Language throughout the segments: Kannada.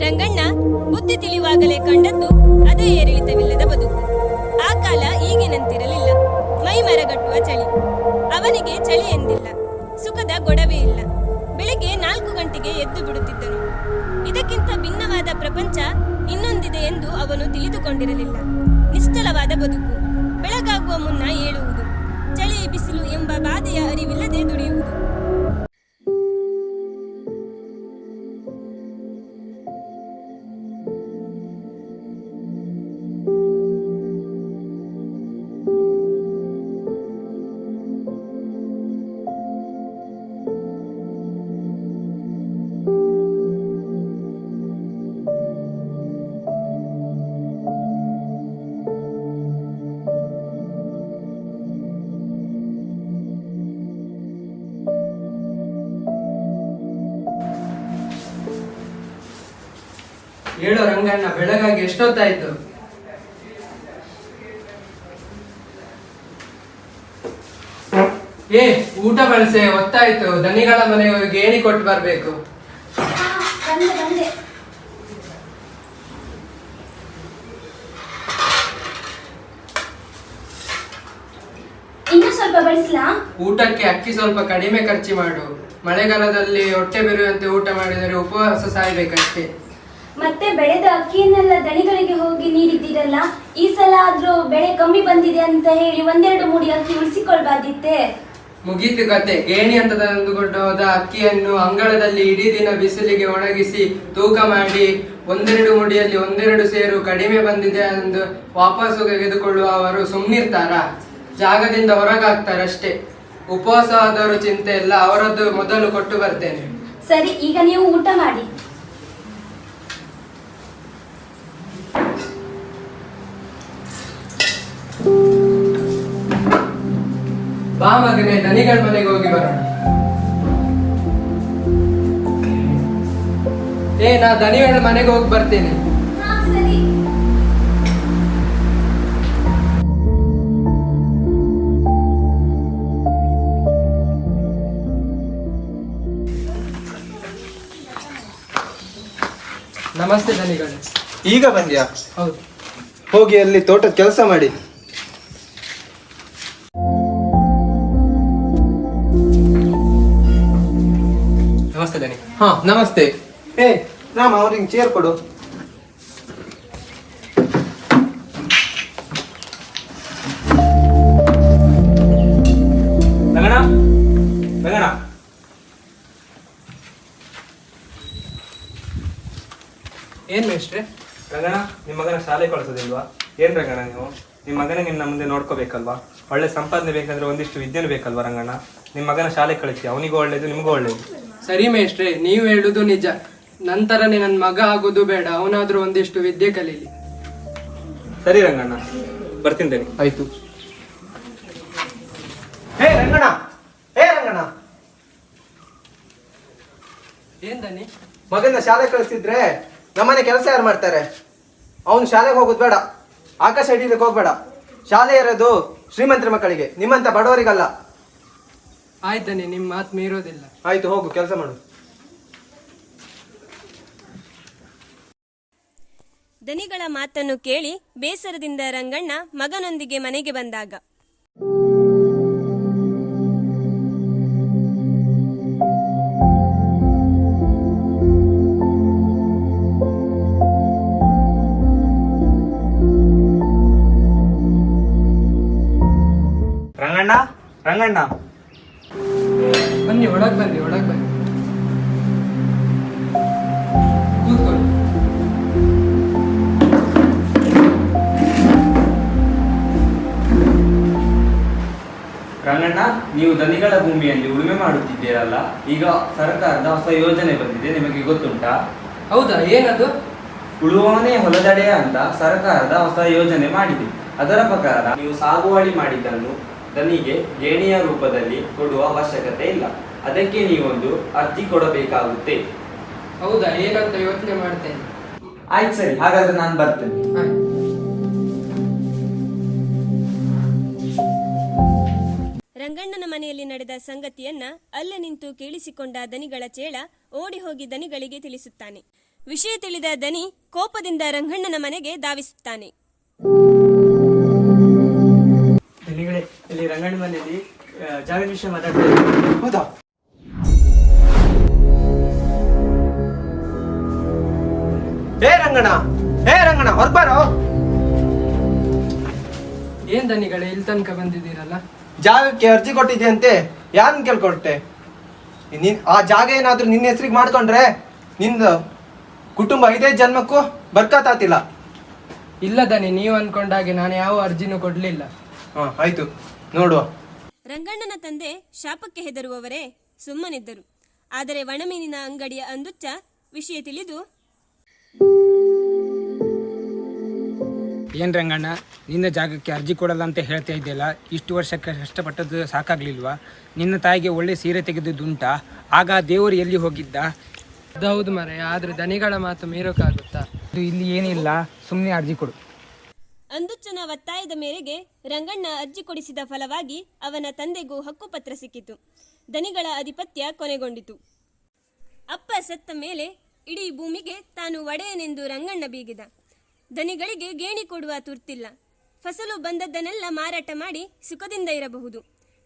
ರಂಗಣ್ಣ ಬುದ್ಧಿ ತಿಳಿಯುವಾಗಲೇ ಕಂಡದ್ದು ಅದೇ ಏರಿಳಿತವಿಲ್ಲದ ಬದುಕು. ಆ ಕಾಲ ಈಗಿನಂತಿರಲಿಲ್ಲ. ಮೈ ಮರಗಟ್ಟುವ ಚಳಿ. ಅವನಿಗೆ ಚಳಿ ಎಂದಿಲ್ಲ, ಸುಖದ ಗೊಡವೆ ಇಲ್ಲ. ಬೆಳಿಗ್ಗೆ 4 ಗಂಟೆಗೆ ಎದ್ದು ಬಿಡುತ್ತಿದ್ದನು. ಇದಕ್ಕಿಂತ ಭಿನ್ನವಾದ ಪ್ರಪಂಚ ಇನ್ನೊಂದಿದೆ ಎಂದು ಅವನು ತಿಳಿದುಕೊಂಡಿರಲಿಲ್ಲ. ನಿಶ್ಚಲವಾದ ಬದುಕು. ಬೆಳಗಾಗುವ ಮುನ್ನ ಏಳುವುದು, ಚಳಿ ಬಿಸಿಲು ಎಂಬ ಬಾಧೆಯ ಅರಿವಿಲ್ಲದೆ ದುಡಿಯುವುದು. ಹೇಳೋ ರಂಗಣ್ಣ, ಬೆಳಗಾಗಿ ಎಷ್ಟೊತ್ತಾಯ್ತು? ಊಟ ಬಳಸೆ, ಹೊತ್ತಾಯ್ತು. ದನಿಗಳ ಮನೆಗೆ ಹೋಗಿ ಏಣಿ ಕೊಟ್ಟು ಬರ್ಬೇಕು. ಇನ್ನು ಸ್ವಲ್ಪ ಬಳಸಲಾ? ಊಟಕ್ಕೆ ಅಕ್ಕಿ ಸ್ವಲ್ಪ ಕಡಿಮೆ ಖರ್ಚು ಮಾಡು. ಮಳೆಗಾಲದಲ್ಲಿ ಹೊಟ್ಟೆ ಬೆರೆಯುವಂತೆ ಊಟ ಮಾಡಿದರೆ ಉಪವಾಸ ಸಾಯ್ಬೇಕಷ್ಟೇ. ಮತ್ತೆ ಬೆಳೆದ ಅಕ್ಕಿಯನ್ನೆಲ್ಲ ದಣಿಗಳಿಗೆ ಹೋಗಿ ನೀಡಿದ್ದೀರಲ್ಲ, ಈ ಸಲ ಆದ್ರೂ ಬೆಳೆ ಕಮ್ಮಿ ಬಂದಿದೆ ಅಂತ ಹೇಳಿ 1-2 ಮೂಡಿ ಅಕ್ಕಿ ಉಳಿಸಿಕೊಳ್ಬಾರ್ದಿತ್ತೆ? ಮುಗೀತು ಕತೆ. ಗೇಣಿ ಅಂತ ತಂದುಕೊಂಡು ಹೋದ ಅಕ್ಕಿಯನ್ನು ಅಂಗಳದಲ್ಲಿ ಇಡೀ ದಿನ ಬಿಸಿಲಿಗೆ ಒಣಗಿಸಿ ತೂಕ ಮಾಡಿ 1-2 ಮುಡಿಯಲ್ಲಿ 1-2 ಸೇರು ಕಡಿಮೆ ಬಂದಿದೆ ಎಂದು ವಾಪಸ್ಸು ತೆಗೆದುಕೊಳ್ಳುವ ಅವರು ಸುಮ್ಮನಿರ್ತಾರ? ಜಾಗದಿಂದ ಹೊರಗಾಗ್ತಾರಷ್ಟೇ. ಉಪವಾಸ ಆದವರು ಚಿಂತೆ ಇಲ್ಲ, ಅವರದ್ದು ಮೊದಲು ಕೊಟ್ಟು ಬರ್ತೇನೆ. ಸರಿ, ಈಗ ನೀವು ಊಟ ಮಾಡಿ. ಬಾ ಮಗನೇ, ದನಿಗಳ ಮನೆಗೆ ಹೋಗಿ ಬರೋಣ. ನಾ ದನಿಗಳ ಮನೆಗೆ ಹೋಗಿ ಬರ್ತೇನೆ. ಸರಿ. ನಮಸ್ತೆ ದನಿಗಳು. ಈಗ ಬಂದ್ಯಾ? ಹೌದು. ಹೋಗಿ ಅಲ್ಲಿ ತೋಟದ ಕೆಲಸ ಮಾಡಿ. ನಮಸ್ತೆ ದನಿ. ಹಾ, ನಮಸ್ತೆ. ರಾಮ, ಅವ್ರಿಗೆ ಚೇರ್ ಕೊಡು. ರಂಗಣ, ರಂಗಣ, ಏನ್ ಮೇಷ್ಟ್ರೆ? ರಂಗಣ, ನಿಮ್ಮ ಮಗನ ಶಾಲೆ ಕಳಿಸೋದಿಲ್ವಾ? ಏನ್ ರಂಗಣ ನೀವು? ನಿಮ್ಮ ಮಗನಿಗೆ ನಿಮ್ಮ ಮುಂದೆ ನೋಡ್ಕೋಬೇಕಲ್ವಾ? ಒಳ್ಳೆ ಸಂಪಾದನೆ ಬೇಕಂದ್ರೆ ಒಂದಿಷ್ಟು ವಿದ್ಯೆನೂ ಬೇಕಲ್ವಾ ರಂಗಣ್ಣ? ನಿಮ್ಮ ಮಗನ ಶಾಲೆ ಕಳಿಸಿ, ಅವನಿಗೂ ಒಳ್ಳೇದು, ನಿಮಗೂ ಒಳ್ಳೇದು. ಸರಿ ಮೇಷ್ಟ್ರೆ, ನೀವು ಹೇಳುದು ನಿಜ. ನಂತರನೇ ನನ್ನ ಮಗ ಆಗೋದು ಬೇಡ, ಅವನಾದ್ರೂ ಒಂದಿಷ್ಟು ವಿದ್ಯೆ ಕಲೀಲಿ. ಸರಿ ರಂಗಣ್ಣ, ಬರ್ತಿದ್ದೇನೆ. ಆಯ್ತು. ಹೇ ರಂಗಣ, ಹೇ ರಂಗಣ, ಏನ್ ದನಿ? ಮಗನ ಶಾಲೆ ಕಳಿಸಿದ್ರೆ ನಮ್ಮನೆ ಕೆಲಸ ಯಾರು ಮಾಡ್ತಾರೆ? ಅವನು ಶಾಲೆಗೆ ಹೋಗೋದು ಬೇಡ, ಆಕಾಶ ಹಿಡಿಲಿಕ್ಕೆ ಹೋಗ್ಬೇಡ. ಶಾಲೆ ಇರೋದು ಶ್ರೀಮಂತರ ಮಕ್ಕಳಿಗೆ, ನಿಮ್ಮಂತ ಬಡವರಿಗಲ್ಲ. ಆಯ್ತಾನೆ, ನಿಮ್ಮ ಮಾತು ಮೀರೋದಿಲ್ಲ. ಆಯ್ತು, ಹೋಗು, ಕೆಲಸ ಮಾಡು. ದನಿಗಳ ಮಾತನ್ನು ಕೇಳಿ ಬೇಸರದಿಂದ ರಂಗಣ್ಣ ಮಗನೊಂದಿಗೆ ಮನೆಗೆ ಬಂದಾಗ ರಂಗಣ್ಣ, ರಂಗಣ್ಣ, ಬನ್ನಿ, ಒಳಗೆ ಬನ್ನಿ, ಒಳಗೆ ಬನ್ನಿ, ಕೂತ್ಕೊಳ್ಳಿ. ರಂಗಣ್ಣ, ನೀವು ದನಿಗಳ ಭೂಮಿಯಲ್ಲಿ ಉಳುಮೆ ಮಾಡುತ್ತಿದ್ದೀರಲ್ಲ, ಈಗ ಸರ್ಕಾರದ ಹೊಸ ಯೋಜನೆ ಬಂದಿದೆ, ನಿಮಗೆ ಗೊತ್ತುಂಟಾ? ಹೌದಾ, ಏನದು? ಉಳುವವನೇ ಹೊಲದಡೆಯ ಅಂತ ಸರ್ಕಾರದ ಹೊಸ ಯೋಜನೆ ಮಾಡಿದೆ. ಅದರ ಪ್ರಕಾರ ನೀವು ಸಾಗುವಳಿ ಮಾಡಿದ್ದನ್ನು ದನಿಗೆ ಗೇಣಿಯ ರೂಪದಲ್ಲಿ ಕೊಡುವ ಅವಶ್ಯಕತೆ ಇಲ್ಲ. ಅದಕ್ಕೆ ನೀವೊಂದು ಅರ್ಜಿ ಕೊಡಬೇಕಾಗುತ್ತೆ. ಹೌದಾ, ಏನಂತ ಯೋಚನೆ ಮಾಡ್ತೇನೆ. ಆಯ್ತು, ಸರಿ, ಹಾಗಾದ್ರೆ ನಾನು ಬರ್ತೇನೆ. ಆಯ್ತು. ರಂಗಣ್ಣನ ಮನೆಯಲ್ಲಿ ನಡೆದ ಸಂಗತಿಯನ್ನ ಅಲ್ಲೇ ನಿಂತು ಕೇಳಿಸಿಕೊಂಡ ದನಿಗಳ ಚೇಳ ಓಡಿ ಹೋಗಿ ದನಿಗಳಿಗೆ ತಿಳಿಸುತ್ತಾನೆ. ವಿಷಯ ತಿಳಿದ ದನಿ ಕೋಪದಿಂದ ರಂಗಣ್ಣನ ಮನೆಗೆ ಧಾವಿಸುತ್ತಾನೆ. ಇಲ್ಲಿ ರಂಗಣ್ಣ ಮನೆಯಲ್ಲಿ ಜಾಗದ ವಿಷಯ ಮಾತಾಡ್ತಾ ಇದ್ದೀವಿ. ಹೌದಾ? ಹೇ ರಂಗಣ್ಣ ಹೊರಬಾರೋ. ಏನ್ ದನಿಗಳೇ, ಇಲ್ಲಿ ತನಕ ಬಂದಿದ್ದೀರಲ್ಲ? ಜಾಗಕ್ಕೆ ಅರ್ಜಿ ಕೊಟ್ಟಿದ್ಯಂತೆ, ಯಾರನ್ನ ಕೇಳ್ಕೊಟ್ಟೆ? ಆ ಜಾಗ ಏನಾದ್ರೂ ನಿನ್ನ ಹೆಸರಿಗೆ ಮಾಡ್ಕೊಂಡ್ರೆ ನಿಂದು ಕುಟುಂಬ 5 ಜನ್ಮಕ್ಕೂ ಬರ್ಕತ್ತಾತಿಲ್ಲ. ಇಲ್ಲ ದನಿ, ನೀವು ಅನ್ಕೊಂಡಾಗೆ ನಾನು ಯಾವ ಅರ್ಜಿನೂ ಕೊಡ್ಲಿಲ್ಲ. ಆಯ್ತು, ನೋಡುವ. ರಂಗಣ್ಣನ ತಂದೆ ಶಾಪಕ್ಕೆ ಹೆದರುವವರೇ ಸುಮ್ಮನಿದ್ದರು. ಆದರೆ ಒಣಮೀನಿನ ಅಂಗಡಿಯ ಅಂದುಚ್ಚ ವಿಷಯ ತಿಳಿದು, ಏನು ರಂಗಣ್ಣ, ನಿನ್ನ ಜಾಗಕ್ಕೆ ಅರ್ಜಿ ಕೊಡಲ್ಲ ಅಂತ ಹೇಳ್ತಾ ಇದೆಯಲ್ಲ, ಇಷ್ಟು ವರ್ಷಕ್ಕೆ ಕಷ್ಟಪಟ್ಟದ್ದು ಸಾಕಾಗ್ಲಿಲ್ವಾ? ನಿನ್ನ ತಾಯಿಗೆ ಒಳ್ಳೆ ಸೀರೆ ತೆಗೆದುದುಂಟಾ? ಆಗ ದೇವರು ಎಲ್ಲಿ ಹೋಗಿದ್ದ? ಹೌದು ಮರೆ, ಆದ್ರೆ ದನಿಗಳ ಮಾತು ಮೀರೋಕ್ಕಾಗುತ್ತಾ? ಇಲ್ಲಿ ಏನಿಲ್ಲ, ಸುಮ್ಮನೆ ಅರ್ಜಿ ಕೊಡು. ಅಂದುಚ್ಚನ ಒತ್ತಾಯದ ಮೇರೆಗೆ ರಂಗಣ್ಣ ಅರ್ಜಿ ಕೊಡಿಸಿದ ಫಲವಾಗಿ ಅವನ ತಂದೆಗೂ ಹಕ್ಕುಪತ್ರ ಸಿಕ್ಕಿತು. ದನಿಗಳ ಆಧಿಪತ್ಯ ಕೊನೆಗೊಂಡಿತು. ಅಪ್ಪ ಸತ್ತ ಮೇಲೆ ಇಡೀ ಭೂಮಿಗೆ ತಾನು ಒಡೆಯನೆಂದು ರಂಗಣ್ಣ ಬೀಗಿದ. ದನಿಗಳಿಗೆ ಗೇಣಿ ಕೊಡುವ ತುರ್ತಿಲ್ಲ. ಫಸಲು ಬಂದದ್ದನ್ನೆಲ್ಲ ಮಾರಾಟ ಮಾಡಿ ಸುಖದಿಂದ ಇರಬಹುದು.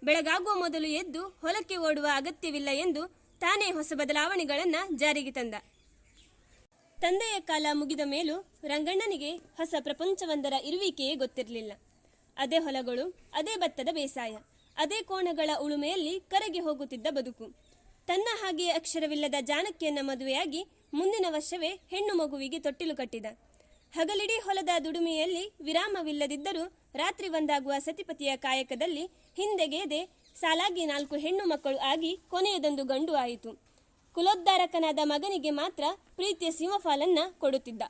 ಬೆಳಗಾಗುವ ಮೊದಲು ಎದ್ದು ಹೊಲಕ್ಕೆ ಓಡುವ ಅಗತ್ಯವಿಲ್ಲ ಎಂದು ತಾನೇ ಹೊಸ ಬದಲಾವಣೆಗಳನ್ನು ಜಾರಿಗೆ ತಂದ. ತಂದೆಯ ಕಾಲ ಮುಗಿದ ಮೇಲೂ ರಂಗಣ್ಣನಿಗೆ ಹೊಸ ಪ್ರಪಂಚವೊಂದರ ಇರುವಿಕೆಯೇ ಗೊತ್ತಿರಲಿಲ್ಲ. ಅದೇ ಹೊಲಗಳು, ಅದೇ ಭತ್ತದ ಬೇಸಾಯ, ಅದೇ ಕೋಣಗಳ ಉಳುಮೆಯಲ್ಲಿ ಕರಗಿ ಹೋಗುತ್ತಿದ್ದ ಬದುಕು. ತನ್ನ ಹಾಗೆಯೇ ಅಕ್ಷರವಿಲ್ಲದ ಜಾನಕಿಯನ್ನ ಮದುವೆಯಾಗಿ ಮುಂದಿನ ವರ್ಷವೇ ಹೆಣ್ಣು ಮಗುವಿಗೆ ತೊಟ್ಟಿಲು ಕಟ್ಟಿದ. ಹಗಲಿಡೀ ಹೊಲದ ದುಡಿಮೆಯಲ್ಲಿ ವಿರಾಮವಿಲ್ಲದಿದ್ದರೂ ರಾತ್ರಿ ಒಂದಾಗುವ ಸತಿಪತಿಯ ಕಾಯಕದಲ್ಲಿ ಹಿಂದೆಗೆಯದೆ ಸಾಲಾಗಿ 4 ಹೆಣ್ಣು ಮಕ್ಕಳು ಆಗಿ ಕೊನೆಯದೊಂದು ಗಂಡು ಆಯಿತು. ಕುಲೋದ್ಧಾರಕನಾದ ಮಗನಿಗೆ ಮಾತ್ರ ಪ್ರೀತಿಯ ಸಿಂಹಫಾಲನ್ನ ಕೊಡುತ್ತಿದ್ದ.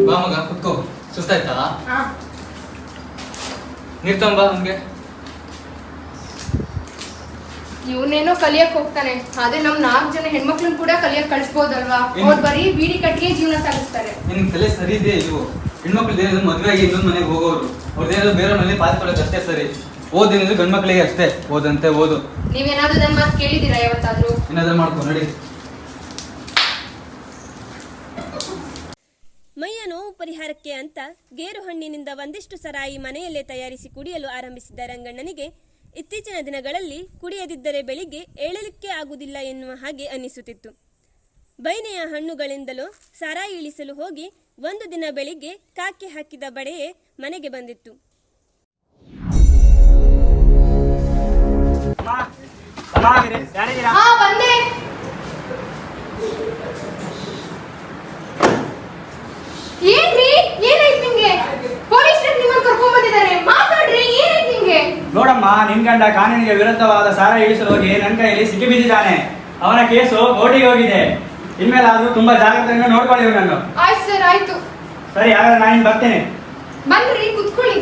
ಬಾ ಮಗ, ಕುತ್ಕೋ. ಸುಸ್ತಾಯ್ತಾ? ನೀರ್ ತಗೊಂಬಾ ನಮ್ಗೆ. ಇವನೇನೋ ಕಲಿಯಕ್ ಹೋಗ್ತಾನೆ, ಆದ್ರೆ ನಮ್ 4 ಜನ ಹೆಣ್ಮಕ್ಳನ್ನ ಕೂಡ ಕಲಿಯಕ್ ಕಳಿಸ್ಬೋದಲ್ವಾ? ಅವ್ರು ಬರೀ ಬೀಡಿ ಕಟ್ಟಿಗೆ ಜೀವನ ಸಾಗಿಸ್ತಾರೆ. ನಿನ್ ತಲೆ ಸರಿ ಇದೆ. ಇವು ಹೆಣ್ಮಕ್ಳು ಏನಾದ್ರು ಮದ್ವೆ ಆಗಿ ಇನ್ನೊಂದ್ ಮನೆಗೆ ಹೋಗೋರು, ಅವ್ರದ್ದೇನಾದ್ರು ಬೇರೆ ಮನೇಲಿ ಪಾಲ್ಕೊಳಕ್ ಅಷ್ಟೇ ಸರಿ. ಓದೇನಿದ್ರು ಗಂಡ್ ಮಕ್ಳಿಗೆ ಅಷ್ಟೇ, ಓದಂತೆ ಓದು. ನೀವೇನಾದ್ರೂ ನನ್ ಮಾತು ಕೇಳಿದೀರಾ ಯಾವತ್ತಾದ್ರೂ? ಏನಾದ್ರು ಮಾಡ್ಕೊ ನಡಿ. ಮೈಯ ನೋವು ಪರಿಹಾರಕ್ಕೆ ಅಂತ ಗೇರು ಹಣ್ಣಿನಿಂದ ಒಂದಿಷ್ಟು ಸರಾಯಿ ಮನೆಯಲ್ಲೇ ತಯಾರಿಸಿ ಕುಡಿಯಲು ಆರಂಭಿಸಿದ ರಂಗಣ್ಣನಿಗೆ ಇತ್ತೀಚಿನ ದಿನಗಳಲ್ಲಿ ಕುಡಿಯದಿದ್ದರೆ ಬೆಳಿಗ್ಗೆ ಏಳಲಿಕ್ಕೆ ಆಗುವುದಿಲ್ಲ ಎನ್ನುವ ಹಾಗೆ ಅನ್ನಿಸುತ್ತಿತ್ತು. ಬೈನೆಯ ಹಣ್ಣುಗಳಿಂದಲೂ ಸಾರಾಯಿ ಇಳಿಸಲು ಹೋಗಿ ಒಂದು ದಿನ ಬೆಳಿಗ್ಗೆ ಕಾಕಿ ಹಾಕಿದ ಬಡೆಯೇ ಮನೆಗೆ ಬಂದಿತ್ತು. ಬಂದೆ. ಏನ್ರಿ, ಏನಾಯ್ತು ನಿಮ್ಗೆ? ಪೊಲೀಸರು ನಿಮ್ಮನ್ನ ಕರ್ಕೊಂಡ್ ಬಂದಿದ್ದಾರೆ, ಮಾತಾಡ್ರಿ, ಏನಾಯ್ತು ನಿಮ್ಗೆ? ನೋಡಮ್ಮ, ನಿನ್ ಗಂಡ ಕಾನೂನಿಗೆ ವಿರುದ್ಧವಾದ ಸಾರ ಇಳಿಸಲು ಹೋಗಿ ನನ್ನ ಕೈಯಲ್ಲಿ ಸಿಕ್ಕಿಬಿದ್ದಿದ್ದಾನೆ. ಅವನ ಕೇಸು ಕೋರ್ಟಿಗೆ ಹೋಗಿದೆ. ಇನ್ಮೇಲಾದ್ರೂ ತುಂಬಾ ಜಾಗ್ರತೆಯಿಂದ ನೋಡ್ಕೊಳ್ಳಿ ಇವನನ್ನು. ಆಯ್ತು ಸರ್, ಆಯ್ತು. ಸರಿ, ಹಾಗಾದ್ರೆ ನಾನು ಬರ್ತೇನೆ. ಬನ್ರಿ, ಕುತ್ಕೊಳ್ಳಿ.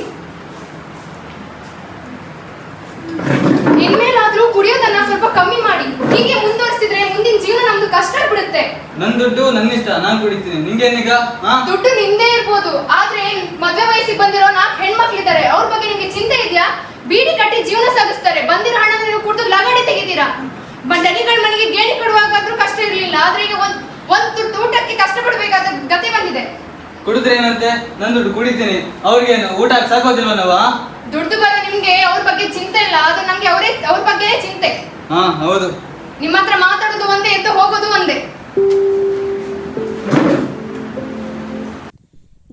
ಇನ್ಮೇಲಾದ್ರೂ ಕುಡಿಯೋದನ್ನ ಸ್ವಲ್ಪ ಕಮ್ಮಿ ಮಾಡಿ. ಹೀಗೆ ಮುಂದುವರಿಸಿದ್ರೆ ಮುಂದಿನ ಜೀವನ ನಮ್ದು ಕಷ್ಟ ಆಗ್ಬಿಡುತ್ತೆ. ನನ್ ದುಡ್ಡು ನನ್ನ ಇಷ್ಟ, ನಾನ್ ಕುಡಿತೀನಿ. ನಿಂಗೇನೀಗ? ದುಡ್ಡು ನಿಮ್ದೇ ಇರ್ಬೋದು, ಆದ್ರೆ ಮದುವೆ ವಯಸ್ಸಿಗೆ ಬಂದಿರೋ 4 ಹೆಣ್ಮಕ್ಳಿದ್ದಾರೆ, ಅವ್ರ ಬಗ್ಗೆ ನಿಮ್ಗೆ ಚಿಂತೆ ಇದೆಯಾ? ಬೀಡಿ ಕಟ್ಟಿ ಜೀವನ ಸಾಗಿಸ್ತಾರೆ, ಬಂದಿರೋ ಹಣನ ನೀವು ಕುಡಿದು ಲಗಾಡಿ ತೆಗಿತೀರಾ. ದಣಿಗಳ ಮನೆಗೆ ಗೇಣಿ ಕೊಡುವಾಗಾದ್ರೂ ಕಷ್ಟ ಇರಲಿಲ್ಲ, ಆದ್ರೆ ಈಗ ಒಂದ್ ತುತ್ತು ಊಟಕ್ಕೆ ಕಷ್ಟಪಡಬೇಕಾದ ಗತಿ ಬಂದಿದೆ. ಕುಡಿದ್ರೆ ಏನಂತೆ? ನನ್ ದುಡ್ಡು ಕುಡಿತೀನಿ, ಅವ್ರಿಗೇನು ಊಟ ಸಾಕೋದಿಲ್ವ ನಾವ? ದುಡ್ಡು ಬರೋ ನಿಮ್ಗೆ ಅವ್ರ ಬಗ್ಗೆ ಚಿಂತೆ ಇಲ್ಲ, ಅದು ನಮ್ಗೆ ಅವ್ರ ಬಗ್ಗೆ ಚಿಂತೆ. ಹಾ ಹೌದು. ನಿಮ್ಮ ಹತ್ರ ಮಾತಾಡೋದು ಒಂದೇ, ಎದ್ದು ಹೋಗೋದು ಒಂದೇ.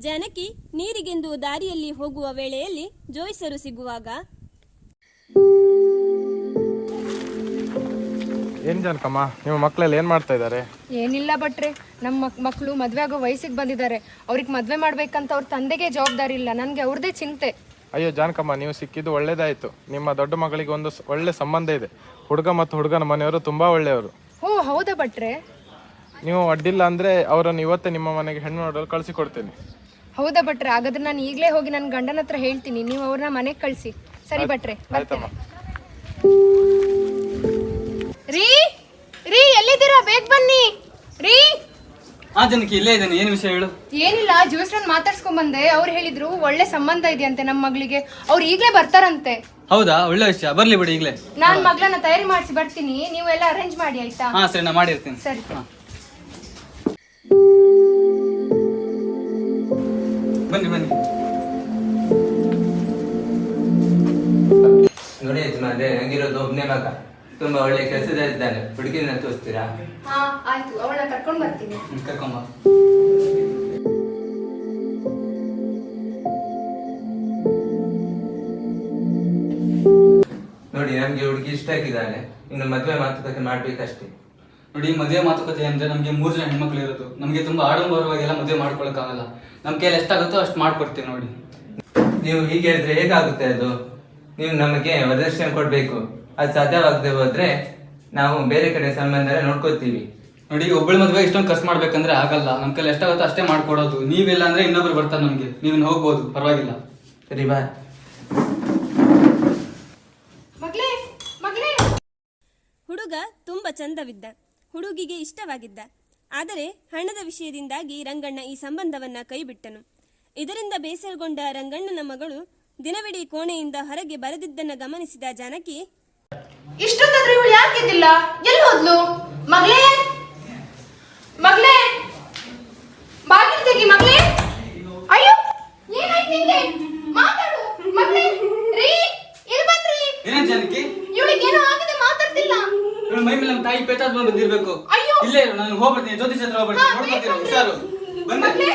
ಜಾನಕಿ ನೀರಿಗೆಂದು ದಾರಿಯಲ್ಲಿ ಹೋಗುವ ವೇಳೆಯಲ್ಲಿ ಜೋಯಿಸರು ಸಿಗುವಾಗ, ಏನ್ ಜಾನಕಮ್ಮ, ನಿಮ್ಮ ಮಕ್ಕಳೆಲ್ಲ ಏನ್ ಮಾಡ್ತಾ ಇದ್ದಾರೆ? ಏನಿಲ್ಲ ಭಟ್ರೆ, ನಮ್ಮ ಮಕ್ಕಳು ಮದ್ವೆ ಆಗೋ ವಯಸ್ಸಿಗೆ ಬಂದಿದ್ದಾರೆ. ಅವ್ರಿಗೆ ಮದ್ವೆ ಮಾಡ್ಬೇಕಂತ ಅವ್ರ ತಂದೆಗೆ ಜವಾಬ್ದಾರಿ ಇಲ್ಲ, ನನ್ಗೆ ಅವ್ರದೇ ಚಿಂತೆ. ಅಯ್ಯೋ ಜಾನಕಮ್ಮ, ನೀವು ಸಿಕ್ಕಿದ್ದು ಒಳ್ಳೇದಾಯ್ತು. ನಿಮ್ಮ ದೊಡ್ಡ ಮಗಳಿಗೆ ಒಂದು ಒಳ್ಳೆ ಸಂಬಂಧ ಇದೆ. ಹುಡುಗ ಮತ್ತು ಹುಡುಗನ ಮನೆಯವರು ತುಂಬಾ ಒಳ್ಳೆಯವರು. ಓ ಹೌದಾ ಭಟ್ರೆ? ನೀವು ಅಡ್ಡಿಲ್ಲ ಅಂದ್ರೆ ಅವರನ್ನು ಇವತ್ತೇ ನಿಮ್ಮ ಮನೆಗೆ ಹೆಣ್ಣು ನೋಡಲು ಕಳಿಸಿಕೊಡ್ತೇನೆ. ಹೌದಾ ಭಟ್ರೆ? ಹಾಗಾದ್ರೆ ನಾನು ಈಗಲೇ ಹೋಗಿ ನನ್ನ ಗಂಡನ ಹತ್ರ ಹೇಳ್ತೀನಿ, ನೀವು ಅವ್ರನ್ನ ಮನೆಗೆ ಕಳಿಸಿ. ಸರಿ ಭಟ್ರೆ, ಆಯ್ತಮ್ಮ. ರೀ ರೀ, ಎಲ್ಲಿದ್ದೀರಾ? ಬೇಗ ಬನ್ನಿ ರೀ. ಆ ಜನಕ್ಕೆ ಇಲ್ಲೇ ಇದ್ದೇನೆ, ಏನ್ ವಿಷಯ ಹೇಳು? ಏನಿಲ್ಲ, ಜ್ಯೂಸ್ರನ್ನ ಮಾತಾಡ್ಸ್ಕೊಂಡ್ ಬಂದೆ. ಅವ್ರು ಹೇಳಿದ್ರು ಒಳ್ಳೆ ಸಂಬಂಧ ಇದೆಯಂತೆ ನಮ್ಮ ಮಗಳಿಗೆ, ಅವ್ರು ಈಗಲೇ ಬರ್ತಾರಂತೆ. ಹೌದಾ? ಒಳ್ಳೆ ವಿಷಯ, ಬರ್ಲಿ ಬಿಡಿ ಈಗಲೇ. ನಾನ್ ಮಗಳನ್ನ ತಯಾರಿ ಮಾಡಿಸಿ ಬರ್ತೀನಿ, ನೀವು ಎಲ್ಲ ಅರೇಂಜ್ ಮಾಡಿ ಆಯ್ತಾ? ಹಾ ಸರಿ, ನಾ ಮಾಡಿರ್ತೀನಿ. ಸರಿ. ಬನ್ನಿ ಬನ್ನಿ. ನೋಡಿ ಯಜಮಾನ್ರೆ, ನಂಗಿರೋದು ಒಬ್ನೇ ಮಗ, ತುಂಬಾ ಒಳ್ಳೆ ಕೆಲಸದಲ್ಲಿದ್ದಾನೆ. ಹುಡುಗಿನ ತೋರಿಸ್ತೀರಾ? ಹಾ ಆಯ್ತು, ಅವಳನ್ನ ಕರ್ಕೊಂಡ್ ಬರ್ತೀನಿ. ಕರ್ಕೊಂಬ. ನೋಡಿ, ನಮ್ಗೆ ಹುಡುಗಿ ಇಷ್ಟ ಆಗಿದ್ದಾನೆ, ಇನ್ನು ಮದ್ವೆ ಮಾತುಕತೆ ಮಾಡ್ಬೇಕಷ್ಟೇ. ನೋಡಿ, ಮದುವೆ ಮಾತುಕತೆ ಅಂದ್ರೆ ನಮ್ಗೆ 3 ಜನ ಹೆಣ್ಮಕ್ಳು ಇರೋದು, ನಮ್ಗೆ ತುಂಬಾ ಆಡಂಬರವಾಗೆಲ್ಲ ಮದುವೆ ಮಾಡ್ಕೊಳಕ್ ಆಗಲ್ಲ. ನಮ್ ಕೈಯಲ್ಲಿ ಎಷ್ಟಾಗುತ್ತೋ ಅಷ್ಟು ಮಾಡ್ಕೊಡ್ತೀವಿ. ನೋಡಿ, ನೀವು ಹೀಗೆ ಹೇಳಿದ್ರೆ ಹೇಗಾಗುತ್ತೆ ಅದು? ನೀವು ನಮಗೆ ವರದಕ್ಷಿಣೆ ಕೊಡ್ಬೇಕು. ಅದು ಸಾಧ್ಯವಾಗದೆ ಹೋದ್ರೆ ನಾವು ಬೇರೆ ಕಡೆ ಸಂಬಂಧ ನೋಡ್ಕೋತೀವಿ. ನೋಡಿ, ಒಬ್ಬಳ ಮದುವೆ ಇಷ್ಟೊಂದು ಖರ್ಚು ಮಾಡ್ಬೇಕಂದ್ರೆ ಆಗಲ್ಲ. ನಮ್ ಕೈಯಲ್ಲಿ ಎಷ್ಟಾಗುತ್ತೋ ಅಷ್ಟೇ ಮಾಡ್ಕೊಡೋದು. ನೀವಿಲ್ಲ ಅಂದ್ರೆ ಇನ್ನೊಬ್ರು ಬರ್ತಾರೆ ನಮ್ಗೆ, ನೀವ್ ಹೋಗ್ಬೋದು, ಪರವಾಗಿಲ್ಲ. ಸರಿ ಬಾ. ಹುಡುಗ ತುಂಬಾ ಚಂದವಿದ್ದ, ಹುಡುಗಿಗೆ ಇಷ್ಟವಾಗಿದ್ದ. ಆದರೆ ಹಣದ ವಿಷಯದಿಂದಾಗಿ ರಂಗಣ್ಣ ಈ ಸಂಬಂಧವನ್ನ ಕೈಬಿಟ್ಟನು. ಇದರಿಂದ ಬೇಸರಗೊಂಡ ರಂಗಣ್ಣನ ಮಗಳು ದಿನವಿಡೀ ಕೋಣೆಯಿಂದ ಹೊರಗೆ ಬರದಿದ್ದನ್ನ ಗಮನಿಸಿದ ಜಾನಕಿ, ಇಷ್ಟೊತ್ತಾದ್ರೂ ಇವಳು ಯಾಕಿದ್ದಿಲ್ಲ? ಎಲ್ಲಿ ಹೋದ್ಲು? ಮಗಳೇ ಮಗಳೇ, ಬಾಗಿಲು ತೆಗಿ ಮಗಳೇ. ಅಯ್ಯೋ, ಏನಾಯ್ತು ನಿಂಗೆ? ಮಾತಾಡು ಮಗಳೇ. ರೀ, ಇಲ್ಲಿ ಬನ್ರಿ. ಏನ್ ಜಾನಕಿ? ಇವಳಿಗೆ ಏನೋ ಆಗಿದೆ, ಮಾತಾಡ್ತಿಲ್ಲ. ಇವಳು ಮೈ ಮೇಲೆ ನಮ್ಮ ತಾಯಿ ಪೇಚಾದ್ ಬಂದಿರ್ಬೇಕು. ಅಯ್ಯೋ, ಇಲ್ಲೇ ನಾನು ಹೋಗ್ಬರ್ತೀನಿ, ಜ್ಯೋತಿಷ್ ಹತ್ರ ಹೋಗ್ಬರ್ತೀನಿ, ನೋಡ್ಕೊತೀರಾ? ಹುಷಾರು. ಮಗಳೇ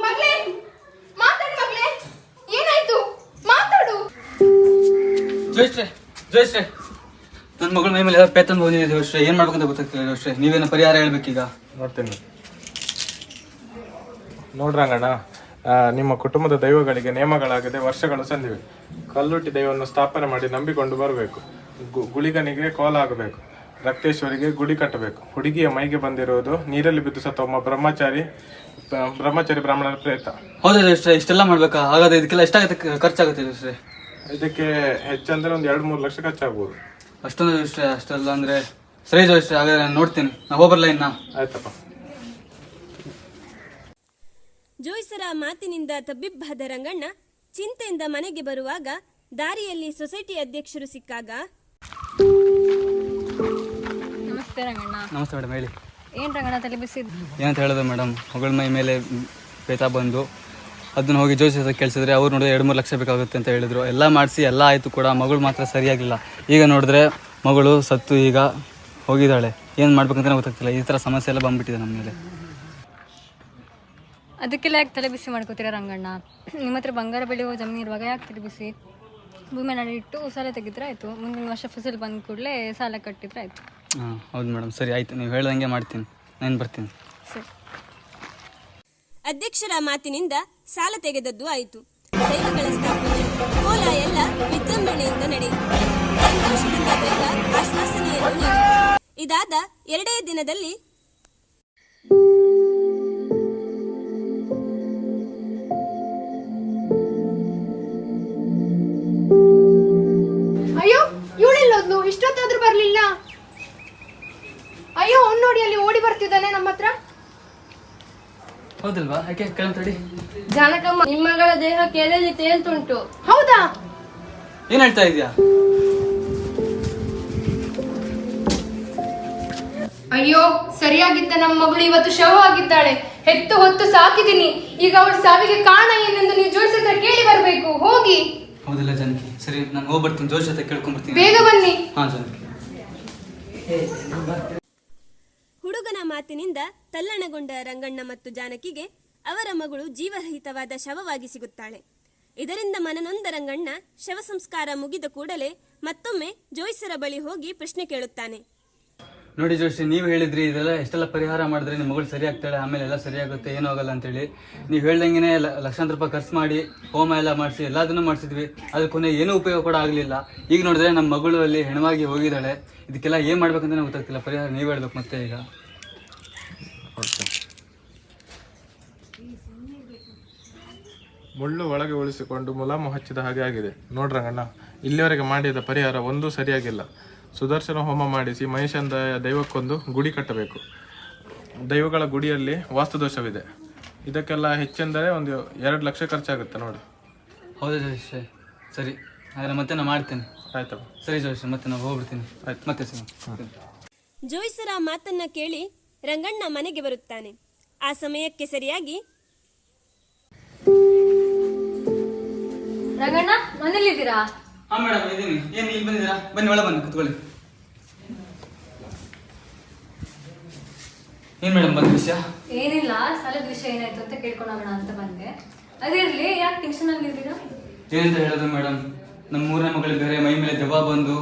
ಮಗಳೇ, ಮಾತಾಡು ಮಗಳೇ. ಏನಾಯ್ತು? ಮಾತಾಡು. ಜೋಯಿಸ್ರೆ, ನನ್ನ ಮಗಳ ಮೈ ಮೇಲೆ ಪೇತನ್ ಬಂದಿದೆ ಜೋಯಿಸ್ರೆ. ಏನ್ ಮಾಡ್ಬೇಕಂತ ಗೊತ್ತಾಗ್ತಿಲ್ಲ ಜೋಯಿಸ್ರೆ, ನೀವೇನೋ ಪರಿಹಾರ ಹೇಳ್ಬೇಕೀಗ. ನೋಡ್ತೀನಿ. ನೋಡ್ರಂಗಣ್ಣ, ನಿಮ್ಮ ಕುಟುಂಬದ ದೈವಗಳಿಗೆ ನೇಮಗಳಾಗದೆ ವರ್ಷಗಳು ಸಂದಿವೆ. ಕಲ್ಲುಟ್ಟಿ ದೈವವನ್ನು ಸ್ಥಾಪನೆ ಮಾಡಿ ನಂಬಿಕೊಂಡು ಬರಬೇಕು. ಗುಳಿಗನಿಗೆ ಕೋಲಾಗಬೇಕು, ರಕ್ತೇಶ್ವರಿಗೆ ಗುಡಿ ಕಟ್ಟಬೇಕು. ಹುಡುಗಿಯ ಮೈಗೆ ಬಂದಿರುವುದು ನೀರಲ್ಲಿ ಬಿದ್ದು ಸತ್ತ ಒಬ್ಬ ಬ್ರಹ್ಮಚಾರಿ ಬ್ರಾಹ್ಮಣರ ಪ್ರೇತ. ಹೌದಾ ಜೋಯಿಸ್ರೆ? ಇಷ್ಟೆಲ್ಲ ಮಾಡ್ಬೇಕಾ? ಹಾಗಾದ್ರೆ ಇದಕ್ಕೆಲ್ಲ ಎಷ್ಟಾಗುತ್ತೆ, ಖರ್ಚಾಗುತ್ತೆ ಜೋಯಿಸ್ರೆ? ಇದಕ್ಕೆ ಹೆಚ್ಚಂದ್ರೆ ಒಂದು 2-3 ಲಕ್ಷ ಖರ್ಚಾಗ್ಬೋದು. ಅಷ್ಟೊಂದು ಜೋಯಿಸ್ರೆ? ಅಷ್ಟೆಲ್ಲ ಅಂದ್ರೆ ಸರಿ ಜೋಯಿಸ್ರೆ, ಹಾಗಾದ್ರೆ ನಾನು ನೋಡ್ತೀನಿ, ನಾ ಹೋಗ್ಬರ್ಲ ಇನ್ನ. ಆಯ್ತಪ್ಪ. ಜೋಯಿಸರ ಮಾತಿನಿಂದ ತಬ್ಬಿಬ್ಬಾದ ರಂಗಣ್ಣ ಚಿಂತೆಯಿಂದ ಮನೆಗೆ ಬರುವಾಗ ದಾರಿಯಲ್ಲಿ ಸೊಸೈಟಿ ಅಧ್ಯಕ್ಷರು ಸಿಕ್ಕಾಗ, ನಮಸ್ತೆ ರಂಗಣ್ಣ. ನಮಸ್ತೆ ಮೇಡಮ್, ಹೇಳಿ. ಏನ್ ರಂಗಣ್ಣ ತಲೆ ಬಿಸಿದ್? ಏನಂತ ಹೇಳೋದು ಮೇಡಮ್, ಮಗಳ ಮೈ ಮೇಲೆ ಪೇತ ಬಂದು ಅದನ್ನ ಹೋಗಿ ಜೋಯಿಸ್ ಹತ್ರ ಕೇಳಿಸಿದ್ರೆ ಅವ್ರು ನೋಡಿದ್ರೆ 2-3 ಲಕ್ಷ ಬೇಕಾಗುತ್ತೆ ಅಂತ ಹೇಳಿದ್ರು. ಎಲ್ಲ ಮಾಡಿಸಿ ಎಲ್ಲ ಆಯಿತು ಕೂಡ, ಮಗಳು ಮಾತ್ರ ಸರಿಯಾಗಿಲ್ಲ. ಈಗ ನೋಡಿದ್ರೆ ಮಗಳು ಸತ್ತು ಈಗ ಹೋಗಿದ್ದಾಳೆ. ಏನು ಮಾಡ್ಬೇಕಂತ ಗೊತ್ತಾಗ್ತಿಲ್ಲ. ಈ ಥರ ಸಮಸ್ಯೆ ಎಲ್ಲ ಬಂದ್ಬಿಟ್ಟಿದೆ ನಮ್ಮ ಮೇಲೆ. ಅದಕ್ಕೆಲ್ಲ ಯಾಕೆ ತಲೆ ಬಿಸಿ ಮಾಡ್ಕೋತೀರಾ ರಂಗಣ್ಣ? ನಿಮ್ಮ ಹತ್ರ ಬಂಗಾರ ಬೆಳೆಯುವ ಜಮೀನು ಇರುವಾಗ ಯಾಕೆ ತಲೆ ಬಿಸಿ? ಭೂಮಿ ನಡಿಟ್ಟು ಸಾಲ ತೆಗಿದ್ರೆ ಆಯಿತು, ಮುಂದಿನ ವರ್ಷ ಫಸಲು ಬಂದ ಕೂಡಲೇ ಸಾಲ ಕಟ್ಟಿದ್ರೆ ಆಯಿತು. ಹಾಂ ಹೌದು ಮೇಡಮ್, ಸರಿ ಆಯಿತು, ನೀವು ಹೇಳ್ದಂಗೆ ಮಾಡ್ತೀನಿ, ನಾನು ಬರ್ತೀನಿ. ಸರಿ. ಅಧ್ಯಕ್ಷರ ಮಾತಿನಿಂದ ಸಾಲ ತೆಗೆದದ್ದು ಆಯಿತು. ದೈವಗಳ ಸ್ಥಾಪನೆ, ಕೋಲ ಎಲ್ಲ ವಿಜೃಂಭಣೆಯಿಂದ ನಡೆಯಿತು. ಸಂತೋಷದಿಂದ ದೈವ ಆಶ್ವಾಸನೆಯನ್ನು ನೀಡಿತು. ಇದಾದ 2 ದಿನದಲ್ಲಿ ಅಯ್ಯೋ, ಇವಳೆಲ್ಲೋದ್ಲು? ಇಷ್ಟೊತ್ತಾದ್ರೂ ಬರ್ಲಿಲ್ಲ. ಅಯ್ಯೋ, ಅವ್ನು ನೋಡಿ ಅಲ್ಲಿ ಓಡಿ ಬರ್ತಿದ್ದಾನೆ ನಮ್ಮ ಹತ್ರ. ಹೌದಲ್ವಾ? ಯಾಕೆ ಕೇಳಂತಡಿ. ಜಾನಕಮ್ಮ, ನಿಮ್ಮ ಮಗಳ ದೇಹ ಕೆರೆಯಲ್ಲಿ ತೇಲ್ತುಂಟು. ಹೌದಾ? ಏನು ಹೇಳ್ತಾ ಇದೆಯಾ? ಅಯ್ಯೋ, ಸರಿಯಾಗಿದ್ದ ನಮ್ಮ ಮಗಳು ಇವತ್ತು ಶವವಾಗಿದ್ದಾಳೆ. ಹೆತ್ತು ಹೊತ್ತು ಸಾಕಿದ್ದೀನಿ. ಈಗ ಅವಳ ಸಾವಿಗೆ ಕಾರಣ ಏನೆಂದು ನೀವು ಜೋಯಿಸ್ ಹತ್ರ ಕೇಳಿ ಬರಬೇಕು. ಹೋಗಿ. ಹೌದಲ್ಲ ಜಾನಕಿ, ಸರಿ ನಾನು ಹೋಗ್ಬರ್ತೀನಿ, ಜೋಶ್ ಹತ್ರ ಕೇಳ್ಕೊಂಡ್ಬರ್ತೀನಿ. ಬೇಗ ಬನ್ನಿ. ಹಾ ಜಾನಕಿ. ಹುಡುಗನ ಮಾತಿನಿಂದ ತಲ್ಲಣಗೊಂಡ ರಂಗಣ್ಣ ಮತ್ತು ಜಾನಕಿಗೆ ಅವರ ಮಗಳು ಜೀವರಹಿತವಾದ ಶವವಾಗಿ ಸಿಗುತ್ತಾಳೆ. ಇದರಿಂದ ಮನನೊಂದ ರಂಗಣ್ಣ ಶವ ಸಂಸ್ಕಾರ ಮುಗಿದ ಕೂಡಲೇ ಮತ್ತೊಮ್ಮೆ ಜೋಯಿಸರ ಬಳಿ ಹೋಗಿ ಪ್ರಶ್ನೆ ಕೇಳುತ್ತಾನೆ. ನೋಡಿ ಜೋಶಿ, ನೀವು ಹೇಳಿದ್ರಿ ಇದೆಲ್ಲ ಎಷ್ಟೆಲ್ಲ ಪರಿಹಾರ ಮಾಡಿದ್ರೆ ನಿಮ್ಮ ಮಗಳು ಸರಿ ಆಗ್ತಾಳೆ, ಆಮೇಲೆ ಎಲ್ಲ ಸರಿಯಾಗುತ್ತೆ, ಏನೂ ಆಗಲ್ಲ ಅಂತೇಳಿ. ನೀವು ಹೇಳ್ದಂಗೆ ಲಕ್ಷಾಂತರ ರೂಪಾಯಿ ಖರ್ಚು ಮಾಡಿ ಹೋಮ ಎಲ್ಲ ಮಾಡಿಸಿ ಎಲ್ಲದನ್ನೂ ಮಾಡಿಸಿದ್ವಿ. ಅದ್ರ ಕೊನೆ ಏನೂ ಉಪಯೋಗ ಕೂಡ ಆಗಲಿಲ್ಲ. ಈಗ ನೋಡಿದ್ರೆ ನಮ್ಮ ಮಗಳು ಅಲ್ಲಿ ಹೆಣವಾಗಿ ಹೋಗಿದ್ದಾಳೆ. ಇದಕ್ಕೆಲ್ಲ ಏನು ಮಾಡ್ಬೇಕಂತ ಗೊತ್ತಾಗ್ತಿಲ್ಲ. ಪರಿಹಾರ ನೀವು ಹೇಳ್ಬೇಕು ಮತ್ತೆ. ಈಗ ಮುಳ್ಳು ಒಳಗೆ ಉಳಿಸಿಕೊಂಡು ಮುಲಾಮು ಹಚ್ಚಿದ ಹಾಗೆ ಆಗಿದೆ. ನೋಡ್ರಂಗಣ್ಣ, ಇಲ್ಲಿವರೆಗೆ ಮಾಡಿದ ಪರಿಹಾರ ಒಂದೂ ಸರಿಯಾಗಿಲ್ಲ. ಸುದರ್ಶನ ಹೋಮ ಮಾಡಿಸಿ ಮಹಿಷಂದ ದೈವಕ್ಕೊಂದು ಗುಡಿ ಕಟ್ಟಬೇಕು. ದೈವಗಳ ಗುಡಿಯಲ್ಲಿ ವಾಸ್ತುದೋಷವಿದೆ. ಇದಕ್ಕೆಲ್ಲ ಹೆಚ್ಚೆಂದರೆ ಒಂದು 2 ಲಕ್ಷ ಖರ್ಚಾಗುತ್ತೆ ನೋಡಿ. ಹೌದಾ ಜೋಶ್? ಸರಿ, ಹಾಗಾದ್ರೆ ಮತ್ತೆ ನಾನು ಮಾಡ್ತೇನೆ. ಆಯ್ತಪ್ಪ. ಸರಿ ಜೋಶ್, ಮತ್ತೆ ನಾವು ಹೋಗ್ಬಿಡ್ತೀನಿ. ಆಯ್ತು, ಮತ್ತೆ ಸರ್. ಜೋಯಿಸರ ಮಾತನ್ನ ಕೇಳಿ ರಂಗಣ್ಣ ಮನೆಗೆ ಬರುತ್ತಾನೆ. ಆ ಸಮಯಕ್ಕೆ ಸರಿಯಾಗಿ ರಂಗಣ್ಣ, ಮನೇಲಿದ್ದೀರಾ? ಹಾ ಮೇಡಮ್, ಇದ್ದೀನಿ. ಏನು ಇಲ್ಲಿ ಬಂದಿದ್ದೀರಾ? ಬನ್ನಿ, ಒಳ ಬನ್ನಿ, ಕುತ್ಕೊಳ್ಳಿ. ಏನ್ ಮೇಡಮ್ ಬಂದ ವಿಷಯ? ಏನಿಲ್ಲ, ಸಾಲದ ವಿಷಯ ಏನಾಯ್ತು ಅಂತ ಕೇಳ್ಕೊಂಡೋಗೋಣ ಅಂತ ಬಂದೆ. ಅದಿರ್ಲಿ, ಯಾಕೆ ಟೆನ್ಷನ್ ಅಲ್ಲಿ ಇದ್ದೀರಾ? ಏನಂತ ಹೇಳೋದು ಮೇಡಮ್, ನಮ್ಮ ಮೂರನೇ ಮಗಳಿಗೆ ಬೇರೆ ಮೈ ಮೇಲೆ ದೆವ್ವ ಬಂದು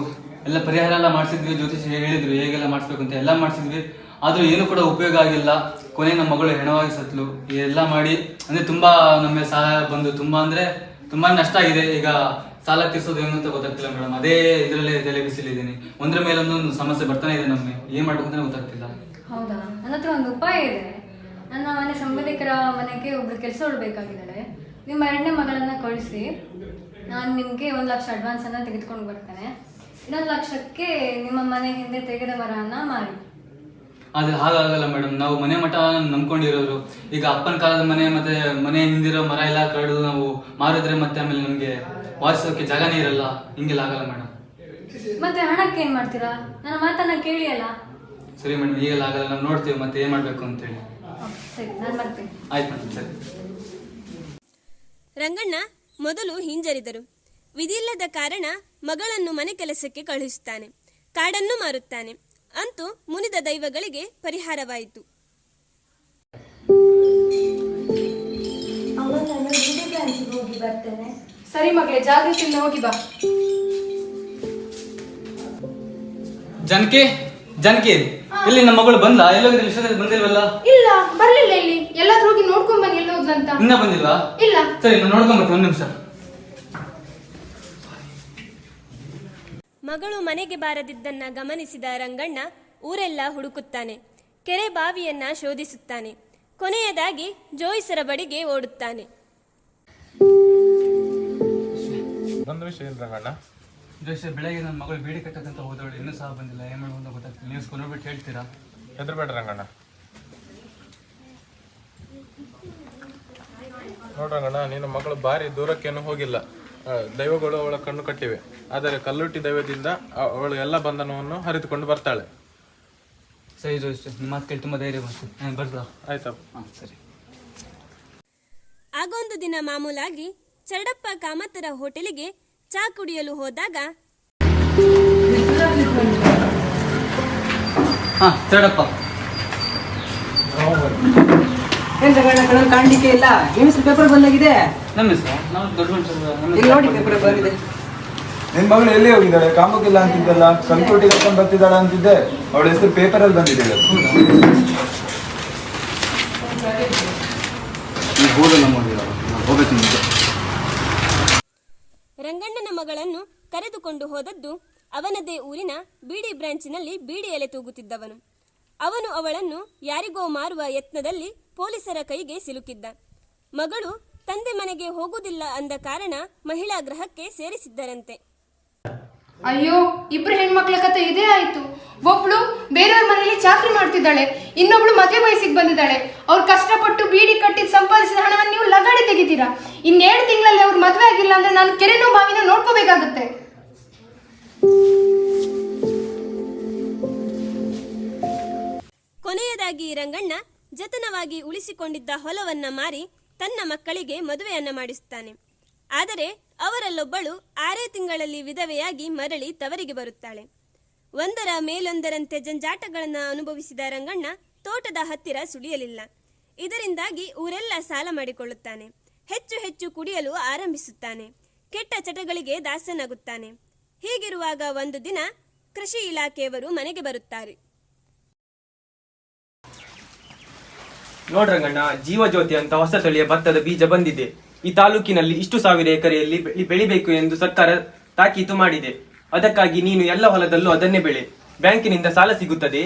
ಎಲ್ಲ ಪರಿಹಾರ ಎಲ್ಲ ಮಾಡಿಸಿದ್ವಿ. ಜ್ಯೋತಿಷಿ ಹೇಳಿದ್ರು ಹೇಗೆಲ್ಲ ಮಾಡಿಸ್ಬೇಕು ಅಂತ, ಎಲ್ಲ ಮಾಡಿಸಿದ್ವಿ. ಆದ್ರೂ ಏನು ಕೂಡ ಉಪಯೋಗ ಆಗಿಲ್ಲ. ಕೊನೆ ನಮ್ಮ ಮಗಳು ಹೆಣವಾಗಿ ಸತ್ಲು. ಎಲ್ಲ ಮಾಡಿ ಅಂದ್ರೆ ತುಂಬಾ ನಮ್ಮ ಸಹಾಯ ಬಂದು ತುಂಬಾ ನಷ್ಟ ಆಗಿದೆ. ಈಗ ಸಾಲ ತೀರ್ಸೋದು ಏನು ಅಂತ ಗೊತ್ತಾಗ್ತಿಲ್ಲ ಮೇಡಮ್. ಅದೇ ಇದರಲ್ಲೇ ತಲೆ ಬಿಸಿಲಿದ್ದೀನಿ. ಒಂದ್ರ ಮೇಲೊಂದು ಸಮಸ್ಯೆ ಬರ್ತಾನೆ ಇದೆ ನಮಗೆ. ಏನ್ ಮಾಡ್ಬೇಕು ಅಂತ ಗೊತ್ತಾಗ್ತಿಲ್ಲ. ಹೌದಾ? ನನ್ನ ಹತ್ರ ಒಂದು ಉಪಾಯ ಇದೆ. ನನ್ನ ಮನೆ ಸಂಬಂಧಿಕರ ಮನೆಗೆ ಒಬ್ರು ಕೆಲಸ ಬೇಕಾಗಿದ್ದಾರೆ. ನಿಮ್ಮ 2ನೇ ಮಗಳನ್ನ ಕಳಿಸಿ, ನಾನು ನಿಮಗೆ 1 ಲಕ್ಷ ಅಡ್ವಾನ್ಸ್ ಅನ್ನ ತೆಗೆದುಕೊಂಡು ಬರ್ತೇನೆ. 1 ಲಕ್ಷಕ್ಕೆ ನಿಮ್ಮ ಮನೆ ಹಿಂದೆ ತೆಗೆದ ಮರವನ್ನ ಮಾರಿ. ಆದ್ರೆ ಹಾಗಾಗಲ್ಲ ಮೇಡಮ್, ನಾವು ಮನೆ ಮಠ ನಂಬ್ಕೊಂಡಿರೋರು. ಈಗ ಅಪ್ಪನ ಕಾಲದ ಮನೆ ಮತ್ತೆ ಮನೆ ಹಿಂದಿರೋ ಮರ ಎಲ್ಲ ಕಡಿದು ನಾವು ಮಾರಿದ್ರೆ ಮತ್ತೆ ಆಮೇಲೆ ನಮ್ಗೆ ವಾಸಿಸೋಕೆ ಜಾಗನೇ ಇರಲ್ಲ. ಹಿಂಗೆಲ್ಲ ಆಗಲ್ಲ ಮೇಡಮ್. ಮತ್ತೆ ಹಣಕ್ಕೆ ಏನ್ ಮಾಡ್ತೀರಾ? ನನ್ನ ಮಾತನ್ನ ಕೇಳಿ ಅಲ್ಲ. ಸರಿ ಮೇಡಮ್, ಈಗೆಲ್ಲ ಆಗಲ್ಲ. ನಾವು ನೋಡ್ತೀವಿ ಮತ್ತೆ ಏನ್ ಮಾಡ್ಬೇಕು ಅಂತ ಹೇಳಿ. ಸರಿ, ನಾನು ಬರ್ತೀನಿ. ಆಯ್ತು ಮೇಡಮ್, ಸರಿ. ರಂಗಣ್ಣ ಮೊದಲು ಹಿಂಜರಿದರು. ವಿಧಿಯಿಲ್ಲದ ಕಾರಣ ಮಗಳನ್ನು ಮನೆ ಕೆಲಸಕ್ಕೆ ಕಳುಹಿಸುತ್ತಾನೆ. ಕಾಡನ್ನು ಮಾರುತ್ತಾನೆ. ಅಂತೂ ಮುನಿದ ದೈವಗಳಿಗೆ ಪರಿಹಾರವಾಯಿತು. ಹೋಗಿ ಬರ್ತೇನೆ. ಸರಿ ಮಗಳೇ, ಜಾಗೃತಿಯಿಂದ ಹೋಗಿ ಬಾ. ಜನಕಿ, ಇಲ್ಲಿ ನಮ್ಮ ಮಗಳು ಬಂದ? ಎಲ್ಲೋಗಿದ್ರೆ ವಿಷಯದಲ್ಲಿ ಬಂದಿಲ್ವಲ್ಲ? ಇಲ್ಲ, ಬರ್ಲಿಲ್ಲ. ಇಲ್ಲಿ ಎಲ್ಲಾದ್ರೂ ಹೋಗಿ ನೋಡ್ಕೊಂಡ್ ಬನ್ನಿ, ಎಲ್ಲ ಹೋದ್ಲಂತ. ಇನ್ನ ಬಂದಿಲ್ವಾ? ಇಲ್ಲ. ಸರಿ, ನಾನು ನೋಡ್ಕೊಂಬರ್ತೀನಿ, 1 ನಿಮಿಷ. ಮಗಳು ಮನೆಗೆ ಬಾರದಿದ್ದನ್ನ ಗಮನಿಸಿದ ರಂಗಣ್ಣ ಊರೆಲ್ಲ ಹುಡುಕುತ್ತಾನೆ. ಕೆರೆ ಬಾವಿಯನ್ನ ಶೋಧಿಸುತ್ತಾನೆ. ಕೊನೆಯದಾಗಿ ಜೋಯಿಸರ ಬಳಿಗೆ ಓಡುತ್ತಾನೆ. ಒಂದು ವಿಷಯ ಏನು ರಂಗಣ್ಣ? ಜೋಶಿ, ಬೆಳಗ್ಗೆ ನನ್ನ ಮಗಳು ಬೇಡಿ ಕಟ್ಟಕ್ಕಂತ ಹೋದವಳು ಇನ್ನೂ ಸಹ ಬಂದಿಲ್ಲ. ಏನು ಮಾಡೋದು ಗೊತ್ತಾಗ್ತಿಲ್ಲ. ನೀವು ಸ್ಕೊಂಡ್ಬಿಟ್ಟು ಹೇಳ್ತೀರಾ? ಹೆದರ್ಬೇಡ ರಂಗಣ್ಣ. ನೋಡ್ರಂಗಣ್ಣ, ನಿನ್ನ ಮಗಳು ಬಾರಿ ದೂರಕ್ಕೇನು ಹೋಗಿಲ್ಲ. ದೈವಗಳು ಅವಳ ಕಣ್ಣು ಕಟ್ಟಿವೆ. ಆದರೆ ಕಲ್ಲುಟ್ಟಿ ದೈವದಿಂದ ಅವಳು ಎಲ್ಲ ಬಂಧನವನ್ನು ಹರಿದುಕೊಂಡು ಬರ್ತಾಳೆ. ಸರಿ ಜೋಶಿ, ನಿಮ್ಮ ಮಾತು ಕೇಳಿ ತುಂಬ ಧೈರ್ಯ ಬಂತು. ಬರ್ತಾ? ಆಯ್ತಪ್ಪ. ಹಾಂ, ಸರಿ. ಆಗೊಂದು ದಿನ ಮಾಮೂಲಾಗಿ ಚರಡಪ್ಪ ಕಾಮತರ ಹೋಟೆಲಿಗೆ ಚಾ ಕುಡಿಯಲು ಹೋದಾಗ ಹಾಂ, ಚರಡಪ್ಪ. ಕಾಣ್ಲಿಕ್ಕೆ ಇಲ್ಲ. ನಿಮ್ಮ ಹೆಸರು ಪೇಪರ್ ಬಂದಾಗಿದೆ. ನಮ್ಮ ಹೆಸರು? ನಾವು ದೊಡ್ಡ ಮನುಷ್ಯರು. ಇಲ್ಲಿ ನೋಡಿ, ಪೇಪರ್ ಬಂದಿದೆ. ನಿನ್ ಮಗಳು ಎಲ್ಲಿ ಹೋಗಿದ್ದಾಳೆ? ಕಾಮಕ್ಕಿಲ್ಲ ಅಂತಿದ್ದಲ್ಲ, ಕಲ್ಕೋಟಿ ಕರ್ಕೊಂಡು ಬರ್ತಿದ್ದಾಳೆ ಅಂತಿದ್ದೆ. ಅವಳ ಹೆಸರು ಪೇಪರ್ ಅಲ್ಲಿ ಬಂದಿದೆ. ರಂಗಣ್ಣನ ಮಗಳನ್ನು ಕರೆದುಕೊಂಡು ಹೋದದ್ದು ಅವನದೇ ಊರಿನ ಬೀಡಿ ಬ್ರಾಂಚಿನಲ್ಲಿ ಬೀಡಿ ಎಲೆ ತೂಗುತ್ತಿದ್ದವನು. ಅವನು ಅವಳನ್ನು ಯಾರಿಗೋ ಮಾರುವ ಯತ್ನದಲ್ಲಿ ಪೊಲೀಸರ ಕೈಗೆ ಸಿಲುಕಿದ್ದ. ಮಗಳು ತಂದೆ ಮನೆಗೆ ಹೋಗುವುದಿಲ್ಲ ಅಂದ ಕಾರಣ ಮಹಿಳಾ ಗೃಹಕ್ಕೆ ಸೇರಿಸಿದ್ದರಂತೆ. ಅಯ್ಯೋ, 2 ಹೆಣ್ಮಕ್ಳ ಕತೆ ಇದೇ ಆಯ್ತು. ಒಬ್ಳು ಬೇರೆಯವ್ರ ಮನೆಯಲ್ಲಿ ಚಾಕರಿ ಮಾಡ್ತಿದ್ದಾಳೆ, ಇನ್ನೊಬ್ಳು ಮದುವೆ ವಯಸ್ಸಿಗೆ ಬಂದಿದ್ದಾಳೆ. ಅವ್ರು ಕಷ್ಟಪಟ್ಟು ಬೀಡಿ ಕಟ್ಟಿದ್ ಸಂಪಾದಿಸಿದ ಹಣವನ್ನು ನೀವು ಲಗಾಡಿ ತೆಗಿತೀರಾ. 7 ತಿಂಗಳಲ್ಲಿ ಅವ್ರು ಮದುವೆ ಆಗಿಲ್ಲ ಅಂದ್ರೆ ನಾನು ಕೆರೆನೋ ಬಾವಿನ ನೋಡ್ಕೋಬೇಕಾಗುತ್ತೆ. ಹೀಗಾಗಿ ರಂಗಣ್ಣ ಜತನವಾಗಿ ಉಳಿಸಿಕೊಂಡಿದ್ದ ಹೊಲವನ್ನ ಮಾರಿ ತನ್ನ ಮಕ್ಕಳಿಗೆ ಮದುವೆಯನ್ನ ಮಾಡಿಸುತ್ತಾನೆ. ಆದರೆ ಅವರಲ್ಲೊಬ್ಬಳು 6 ತಿಂಗಳಲ್ಲಿ ವಿಧವೆಯಾಗಿ ಮರಳಿ ತವರಿಗೆ ಬರುತ್ತಾಳೆ. ಒಂದರ ಮೇಲೊಂದರಂತೆ ಜಂಜಾಟಗಳನ್ನು ಅನುಭವಿಸಿದ ರಂಗಣ್ಣ ತೋಟದ ಹತ್ತಿರ ಸುಳಿಯಲಿಲ್ಲ. ಇದರಿಂದಾಗಿ ಊರೆಲ್ಲ ಸಾಲ ಮಾಡಿಕೊಳ್ಳುತ್ತಾನೆ. ಹೆಚ್ಚು ಹೆಚ್ಚು ಕುಡಿಯಲು ಆರಂಭಿಸುತ್ತಾನೆ. ಕೆಟ್ಟ ಚಟಗಳಿಗೆ ದಾಸನಾಗುತ್ತಾನೆ. ಹೀಗಿರುವಾಗ ಒಂದು ದಿನ ಕೃಷಿ ಇಲಾಖೆಯವರು ಮನೆಗೆ ಬರುತ್ತಾರೆ. ನೋಡ್ರಂಗಣ್ಣ, ಜೀವಜ್ಯೋತಿ ಅಂತ ಹೊಸ ತಳಿಯ ಭತ್ತದ ಬೀಜ ಬಂದಿದೆ. ಈ ತಾಲೂಕಿನಲ್ಲಿ ಇಷ್ಟು ಸಾವಿರ ಎಕರೆಯಲ್ಲಿ ಬೆಳಿಬೇಕು ಎಂದು ಸರ್ಕಾರ ತಾಕೀತು ಮಾಡಿದೆ. ಅದಕ್ಕಾಗಿ ನೀನು ಎಲ್ಲ ಹೊಲದಲ್ಲೂ ಅದನ್ನೇ ಬೆಳೆ. ಬ್ಯಾಂಕಿನಿಂದ ಸಾಲ ಸಿಗುತ್ತದೆ.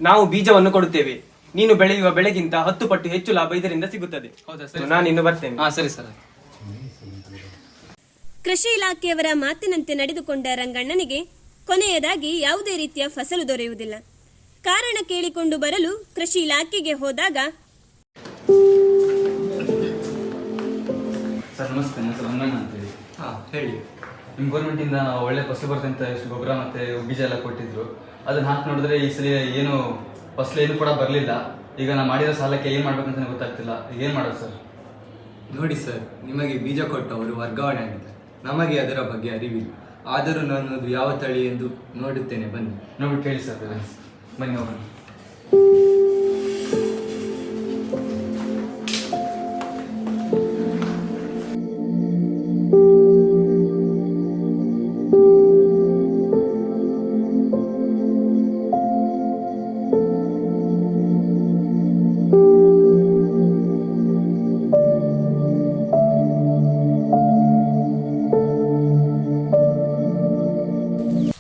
ನಾವು ಬೀಜವನ್ನು ಕೊಡುತ್ತೇವೆ. ನೀನು ಬೆಳೆಯುವ ಬೆಳೆಗಿಂತ 10 ಪಟ್ಟು ಹೆಚ್ಚು ಲಾಭ ಇದರಿಂದ ಸಿಗುತ್ತದೆ. ನಾನು ಇನ್ನು ಬರ್ತೇನೆ. ಸರಿ ಸರ್. ಕೃಷಿ ಇಲಾಖೆಯವರ ಮಾತಿನಂತೆ ನಡೆದುಕೊಂಡ ರಂಗಣ್ಣನಿಗೆ ಕೊನೆಯದಾಗಿ ಯಾವುದೇ ರೀತಿಯ ಫಸಲು ದೊರೆಯುವುದಿಲ್ಲ. ಕಾರಣ ಕೇಳಿಕೊಂಡು ಬರಲು ಕೃಷಿ ಇಲಾಖೆಗೆ ಹೋದಾಗ, ಸರ್ ನಮಸ್ತೆ, ನನ್ನ ಹೆಸರು ರಂಗಣ್ಣ ಅಂತೇಳಿ. ಹೇಳಿ. ನಿಮ್ಮ ಗೌರ್ಮೆಂಟಿಂದ ಒಳ್ಳೆ ಫಸಲು ಬರ್ತಂತ ಎಷ್ಟು ಗೊಬ್ಬರ ಮತ್ತು ಬೀಜ ಎಲ್ಲ ಕೊಟ್ಟಿದ್ರು. ಅದನ್ನು ಹಾಕಿ ನೋಡಿದ್ರೆ ಈ ಸಲ ಏನು ಫಸಲು ಏನು ಕೂಡ ಬರಲಿಲ್ಲ. ಈಗ ನಾನು ಮಾಡಿರೋ ಸಾಲಕ್ಕೆ ಏನು ಮಾಡ್ಬೇಕಂತ ಗೊತ್ತಾಗ್ತಿಲ್ಲ. ಏನು ಮಾಡೋದು ಸರ್? ನೋಡಿ ಸರ್, ನಿಮಗೆ ಬೀಜ ಕೊಟ್ಟವರು ವರ್ಗಾವಣೆ ಆಗಿದ್ದಾರೆ. ನಮಗೆ ಅದರ ಬಗ್ಗೆ ಅರಿವಿಲ್ಲ. ಆದರೂ ನಾನು ಅದು ಯಾವ ತಳಿ ಎಂದು ನೋಡುತ್ತೇನೆ, ಬನ್ನಿ. ನೋಡ್ಬಿಟ್ಟು ಕೇಳಿ ಸರ್, ಬನ್ನಿ ಹೋಗೋಣ.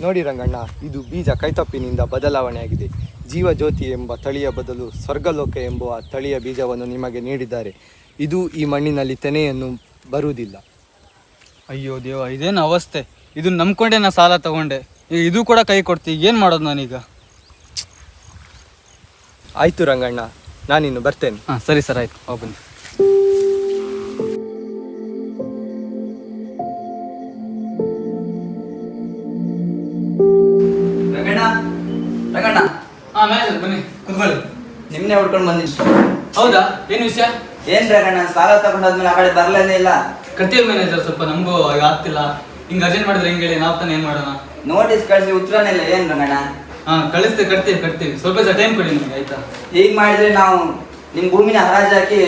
ನೋಡಿ ರಂಗಣ್ಣ, ಇದು ಬೀಜ ಕೈತಪ್ಪಿನಿಂದ ಬದಲಾವಣೆಯಾಗಿದೆ. ಜೀವಜ್ಯೋತಿ ಎಂಬ ತಳಿಯ ಬದಲು ಸ್ವರ್ಗಲೋಕ ಎಂಬ ತಳಿಯ ಬೀಜವನ್ನು ನಿಮಗೆ ನೀಡಿದ್ದಾರೆ. ಇದು ಈ ಮಣ್ಣಿನಲ್ಲಿ ತೆನೆಯನ್ನು ಬರುವುದಿಲ್ಲ. ಅಯ್ಯೋ ದೇವ, ಇದೇನು ಅವಸ್ಥೆ! ಇದು ನಂಬ್ಕೊಂಡೆ ನಾನು ಸಾಲ ತಗೊಂಡೆ. ಈಗ ಇದು ಕೂಡ ಕೈ ಕೊಡ್ತಿ. ಏನು ಮಾಡೋದು ನಾನೀಗ? ಆಯಿತು ರಂಗಣ್ಣ, ನಾನಿನ್ನು ಬರ್ತೇನೆ. ಸರಿ ಸರ್, ಆಯ್ತು, ಬನ್ನಿ. ರಂಗಣ್ಣ, ಬನ್ನಿ ಕುತ್ಕೊಳ್ಳಿ. ನಿಮ್ನೆ ಹುಡ್ಕೊಂಡು ಬಂದಿದ್ದು. ಹೌದಾ? ಏನು ವಿಷಯ? ಏನ್ ರಂಗಣ್ಣ, ಸಾಲ ತಗೊಂಡಾದ್ಮೇಲೆ ಆ ಕಡೆ ಬರ್ಲೇನೇ ಇಲ್ಲ. ಕರ್ತೀವಿ ಮ್ಯಾನೇಜರ್, ಸ್ವಲ್ಪ ನಮಗೂ ಆಗ್ತಿಲ್ಲ. ಹಿಂಗೆ ಅರ್ಜೆಂಟ್ ಮಾಡಿದ್ರೆ ಹೆಂಗೆ ಹೇಳಿ? ನಾವು ತಾನೇ ಏನು ಮಾಡೋಣ? ನೋಟಿಸ್ ಕಳಿಸಿ ಉತ್ತರನೇ ಇಲ್ಲ. ಏನ್ ರಂಗಣ್ಣ? ಕಟ್ತೀವಿ. ಸ್ವಲ್ಪ ಟೈಮ್ ಕೊಡಿ ನಿಮಗೆ, ಆಯ್ತಾ? ಹೀಗೆ ಮಾಡಿದ್ರೆ ನಾವು ನಿಮ್ ಭೂಮಿನ ಹರಾಜು ಹಾಕಿ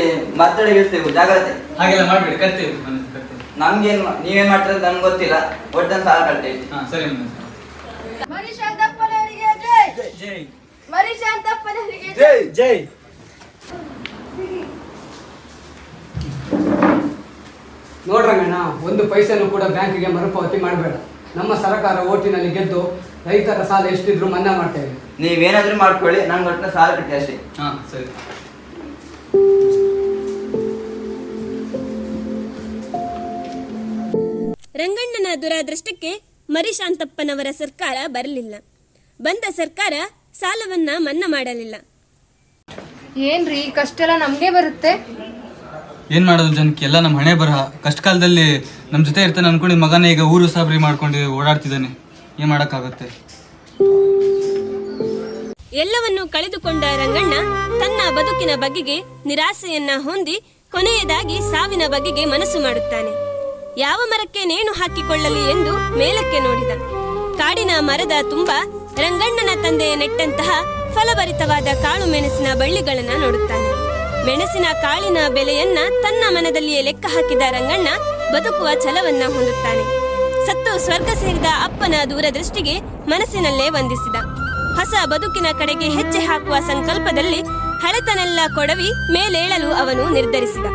ಮತ್ತಡೆ ಇಳಿಸ್ತೇವೆ. ಜಾಗ್ರತೆ. ಹಾಗೆಲ್ಲ ಮಾಡ್ಬೇಡಿ, ಕಟ್ತೀವಿ. ನಮ್ಗೇನ್ ನೀವೇನ್ ಮಾಡ್ತೀರ ನಮ್ಗೆ ಗೊತ್ತಿಲ್ಲ. ಒಟ್ಟನ್ ಸಾಲ ಕಟ್ತೀವಿ. ಸರಿ. ಜೈ. ನೋಡ್ರಂಗಣ್ಣ, ಒಂದು ಪೈಸೆನೂ ಕೂಡ ಬ್ಯಾಂಕಿಗೆ ಮರುಪಾವತಿ ಮಾಡಬೇಡ. ನಮ್ಮ ಸರ್ಕಾರ ಓಟಿನಲ್ಲಿ ಗೆದ್ದು ರೈತರ ಸಾಲ ಎಷ್ಟಿದ್ರು ಮನ್ನಾ ಮಾಡ್ತೇವೆ. ನೀವೇನಾದ್ರೂ ಮಾಡ್ಕೊಳ್ಳಿ, ನನ್ಗೆ ಒಟ್ಟಿನ ಸಾಲ ಕಟ್ಟಿ ಅಷ್ಟೇ. ಸರಿ. ರಂಗಣ್ಣನ ದುರಾದೃಷ್ಟಕ್ಕೆ ಮರಿಶಾಂತಪ್ಪನವರ ಸರ್ಕಾರ ಬರಲಿಲ್ಲ. ಬಂದ ಸರ್ಕಾರ ಸಾಲವನ್ನ ಮನ್ನಾ ಮಾಡಲಿಲ್ಲ. ಏನ್ರಿ ಕಷ್ಟೆಲ್ಲ ನಮ್ಗೆ ಬರುತ್ತೆ? ಏನ್ ಮಾಡೋದು ಜನಕ್ಕೆ, ಎಲ್ಲ ನಮ್ಮ ಹಣೆ ಬರಹ. ಕಷ್ಟ ಕಾಲದಲ್ಲಿ ನಮ್ಮ ಜೊತೆ ಇರ್ತಾನೆ ಅನ್ಕೊಂಡು ಮಗನೇ ಈಗ ಊರು ಸಾಬ್ರಿ ಮಾಡ್ಕೊಂಡು ಓಡಾಡ್ತಿದ್ದಾನೆ. ಏನ್ ಮಾಡಕ್ಕಾಗತ್ತೆ? ಎಲ್ಲವನ್ನೂ ಕಳೆದುಕೊಂಡ ರಂಗಣ್ಣ ತನ್ನ ಬದುಕಿನ ಬಗೆಗೆ ನಿರಾಸೆಯನ್ನ ಹೊಂದಿ ಕೊನೆಯದಾಗಿ ಸಾವಿನ ಬಗೆಗೆ ಮನಸ್ಸು ಮಾಡುತ್ತಾನೆ. ಯಾವ ಮರಕ್ಕೆ ನೇಣು ಹಾಕಿಕೊಳ್ಳಲಿ ಎಂದು ಮೇಲಕ್ಕೆ ನೋಡಿದ. ಕಾಡಿನ ಮರದ ತುಂಬ ರಂಗಣ್ಣನ ತಂದೆಯ ನೆಟ್ಟಂತಹ ಫಲಭರಿತವಾದ ಕಾಳು ಮೆಣಸಿನ ಬಳ್ಳಿಗಳನ್ನ ನೋಡುತ್ತಾನೆ. ಮೆಣಸಿನ ಕಾಳಿನ ಬೆಲೆಯನ್ನ ತನ್ನ ಮನದಲ್ಲಿಯೇ ಲೆಕ್ಕ ಹಾಕಿದ ರಂಗಣ್ಣ ಬದುಕುವ ಛಲವನ್ನ ಹೊಂದುತ್ತಾನೆ. ಸತ್ತು ಸ್ವರ್ಗ ಸೇರಿದ ಅಪ್ಪನ ದೂರದೃಷ್ಟಿಗೆ ಮನಸ್ಸಿನಲ್ಲೇ ವಂದಿಸಿದ. ಹೊಸ ಬದುಕಿನ ಕಡೆಗೆ ಹೆಜ್ಜೆ ಹಾಕುವ ಸಂಕಲ್ಪದಲ್ಲಿ ಹಳೆತನೆಲ್ಲ ಕೊಡವಿ ಮೇಲೇಳಲು ಅವನು ನಿರ್ಧರಿಸಿದ.